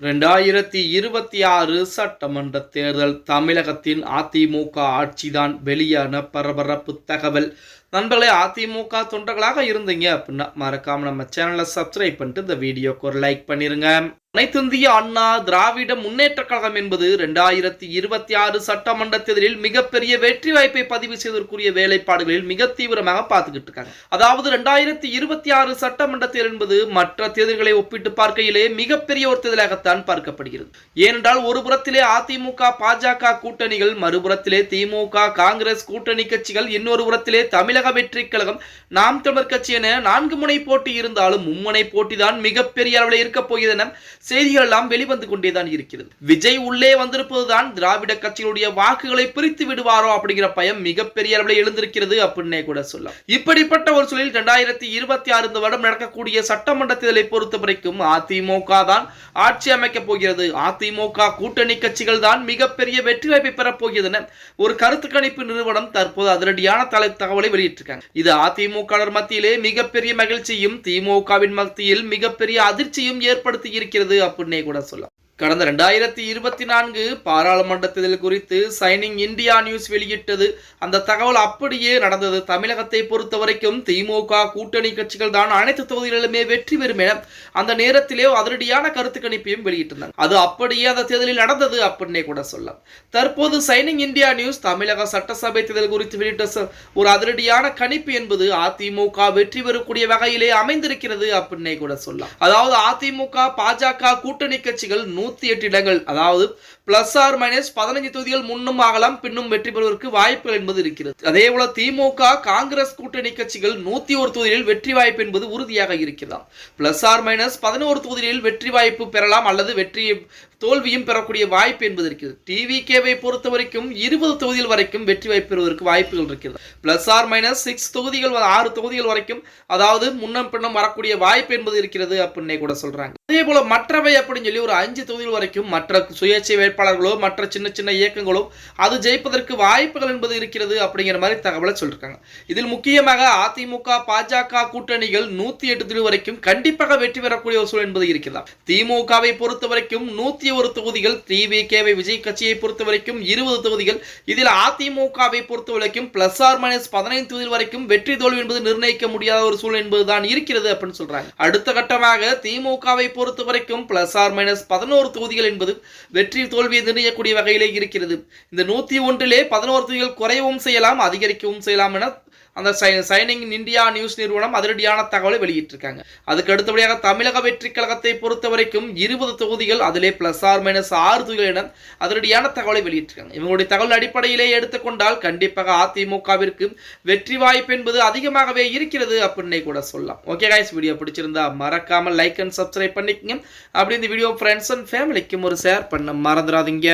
2026 சட்டமன்ற தேர்தல் தமிழகத்தின் அதிமுக ஆட்சிதான் வெளியான பரபரப்பு தகவல். நண்பர்களே, அதிமுக தொண்டர்களாக இருந்தீங்க அப்படின்னா மறக்காம நம்ம சேனலை சப்ஸ்கிரைப் பண்ணிட்டு இந்த வீடியோக்கு ஒரு லைக் பண்ணிருங்க. அனைத்திந்திய அண்ணா திராவிட முன்னேற்ற கழகம் என்பது 2026 சட்டமன்ற தேர்தலில் மிகப்பெரிய வெற்றி வாய்ப்பை பதிவு செய்வதற்குரிய வேலைப்பாடுகளில் மிக தீவிரமாக பார்த்துக்கிட்டு இருக்காங்க. அதாவது 2026 சட்டமன்ற தேர்தல் என்பது மற்ற தேர்தல்களை ஒப்பிட்டு பார்க்கையிலே மிகப்பெரிய ஒரு தேர்தலாகத்தான் பார்க்கப்படுகிறது. ஏனென்றால் ஒரு புறத்திலே அதிமுக பாஜக கூட்டணிகள், மறுபுறத்திலே திமுக காங்கிரஸ் கூட்டணி கட்சிகள், இன்னொரு புறத்திலே தமிழக வெற்றி கழகம், நாம் தமிழர் கட்சி என 4 முனை போட்டி இருந்தாலும் மும்முனை போட்டிதான் மிகப்பெரிய அளவில் இருக்க போகிறது. செய்திகள் எல்லாம் வெளிவந்து கொண்டேதான் இருக்கிறது. விஜய் உள்ளே வந்திருப்பதுதான் திராவிட கட்சிகளுடைய வாக்குகளை பிரித்து விடுவாரோ அப்படிங்கிற பயம் மிகப்பெரிய அளவில் எழுந்திருக்கிறது அப்படின்னே கூட சொல்லலாம். இப்படிப்பட்ட ஒரு சூழலில் 2026 இந்த வருடம் நடக்கக்கூடிய சட்டமன்ற தேர்தலை பொறுத்த வரைக்கும் அதிமுக தான் ஆட்சி அமைக்கப் போகிறது. அதிமுக கூட்டணி கட்சிகள் தான் மிகப்பெரிய வெற்றி வாய்ப்பை பெறப் போகிறது. ஒரு கருத்து கணிப்பு நிறுவனம் தற்போது அதிரடியான தகவலை வெளியிட்டிருக்காங்க. இது அதிமுக மத்தியிலே மிகப்பெரிய மகிழ்ச்சியும் திமுகவின் மத்தியில் மிகப்பெரிய அதிர்ச்சியும் ஏற்படுத்தி இருக்கிறது அப்படின்னே கூட சொல்லலாம். கடந்த 2024 பாராளுமன்ற தேர்தல் குறித்து சைனிங் இந்தியா நியூஸ் வெளியிட்டது. அந்த தகவல் அப்படியே நடந்தது. தமிழகத்தை பொறுத்த வரைக்கும் திமுக கூட்டணி கட்சிகள் தான் அனைத்து தொகுதிகளிலுமே வெற்றி பெறும் என அந்த நேரத்திலே அதிரடியான கருத்து கணிப்பையும் வெளியிட்டிருந்தாங்க. அது அப்படியே அந்த தேர்தலில் நடந்தது அப்படின்னே கூட சொல்லலாம். தற்போது சைனிங் இந்தியா நியூஸ் தமிழக சட்டசபை தேர்தல் குறித்து வெளியிட்ட ஒரு அதிரடியான கணிப்பு என்பது அதிமுக வெற்றி பெறக்கூடிய வகையிலே அமைந்திருக்கிறது அப்படின்னே கூட சொல்லலாம். அதாவது அதிமுக பாஜக கூட்டணி கட்சிகள் 108 இடங்கள், அதாவது பிளஸ் ஆர் மைனஸ் 15 தொகுதிகள் முன்னும் ஆகலாம் பின்னும் வெற்றி பெறுவதற்கு வாய்ப்புகள் என்பது இருக்கிறது. அதே போல திமுக காங்கிரஸ் கூட்டணி கட்சிகள் 101 தொகுதிகளில் வெற்றி வாய்ப்பு என்பது உறுதியாக இருக்கிறதா. பிளஸ் ஆர் மைனஸ் 11 தொகுதிகளில் வெற்றி வாய்ப்பு பெறலாம் அல்லது வெற்றி தோல்வியும் பெறக்கூடிய வாய்ப்பு என்பது இருக்கிறது. டிவிகேவை பொறுத்த வரைக்கும் 20 தொகுதிகள் வரைக்கும் வெற்றி வாய்ப்பு பெறுவதற்கு வாய்ப்புகள் இருக்கிறது. பிளஸ் ஆர் மைனஸ் 6 தொகுதிகள் வரைக்கும், அதாவது முன்னம் பின்னம் வரக்கூடிய வாய்ப்பு என்பது இருக்கிறது அப்படின்னே கூட சொல்றாங்க. அதே போல மற்றவை அப்படின்னு சொல்லி ஒரு 5 தொகுதிகள் வரைக்கும் மற்ற சுயேட்சை வேட்பாளர்களோ மற்ற சின்ன சின்ன இயக்கங்களோ அது ஜெயிப்பதற்கு வாய்ப்புகள் என்பது இருக்கிறது அப்படிங்கிற மாதிரி தகவலை சொல்லிருக்காங்க. இதில் முக்கியமாக அதிமுக பாஜக கூட்டணிகள் 108 தொகுதி வரைக்கும் கண்டிப்பாக வெற்றி பெறக்கூடிய ஒரு சூழல் என்பது இருக்கிறதா. திமுகவை பொறுத்த வரைக்கும் 101 தொகுதிகள், டிவிகேவை விஜய் கட்சியை பொறுத்த வரைக்கும் 20 தொகுதிகள், இதில் அதிமுகவை பொறுத்த வரைக்கும் பிளஸ் ஆர் மைனஸ் 15 தொகுதிகள் வரைக்கும் வெற்றி தோல்வி என்பது நிர்ணயிக்க முடியாத ஒரு சூழல் என்பதுதான் இருக்கிறது அப்படின்னு சொல்றாங்க. அடுத்த கட்டமாக திமுகவை பொறுத்த வரைக்கும் பிளஸ் ஆர் மைனஸ் 11 தொகுதிகள் என்பது வெற்றி தோல்வியை நிர்ணயிக்கக்கூடிய வகையிலே இருக்கிறது. இந்த 101லே 11 தொகுதிகள் குறையவும் செய்யலாம் அதிகரிக்கவும் செய்யலாம் என அந்த சைனிங் இந்தியா நியூஸ் நிறுவனம் அதிரடியான தகவலை வெளியிட்டிருக்காங்க. அதுக்கு அடுத்தபடியாக தமிழக வெற்றி கழகத்தை பொறுத்த வரைக்கும் 20 தொகுதிகள், அதிலே பிளஸ் ஆர் மைனஸ் 6 தொகுதிகள் என அதிரடியான தகவலை வெளியிட்டிருக்காங்க. இவங்களுடைய தகவல் அடிப்படையிலே எடுத்துக்கொண்டால் கண்டிப்பாக அதிமுகவிற்கு வெற்றி வாய்ப்பு என்பது அதிகமாகவே இருக்கிறது அப்படின்னே கூட சொல்லலாம். ஓகே கைஸ், வீடியோ பிடிச்சிருந்தா மறக்காம லைக் அண்ட் சப்ஸ்கிரைப் பண்ணிக்கங்க. அப்படி இந்த வீடியோ ஃப்ரெண்ட்ஸ் அண்ட் ஃபேமிலிக்கும் ஒரு ஷேர் பண்ண மறந்துடாதீங்க.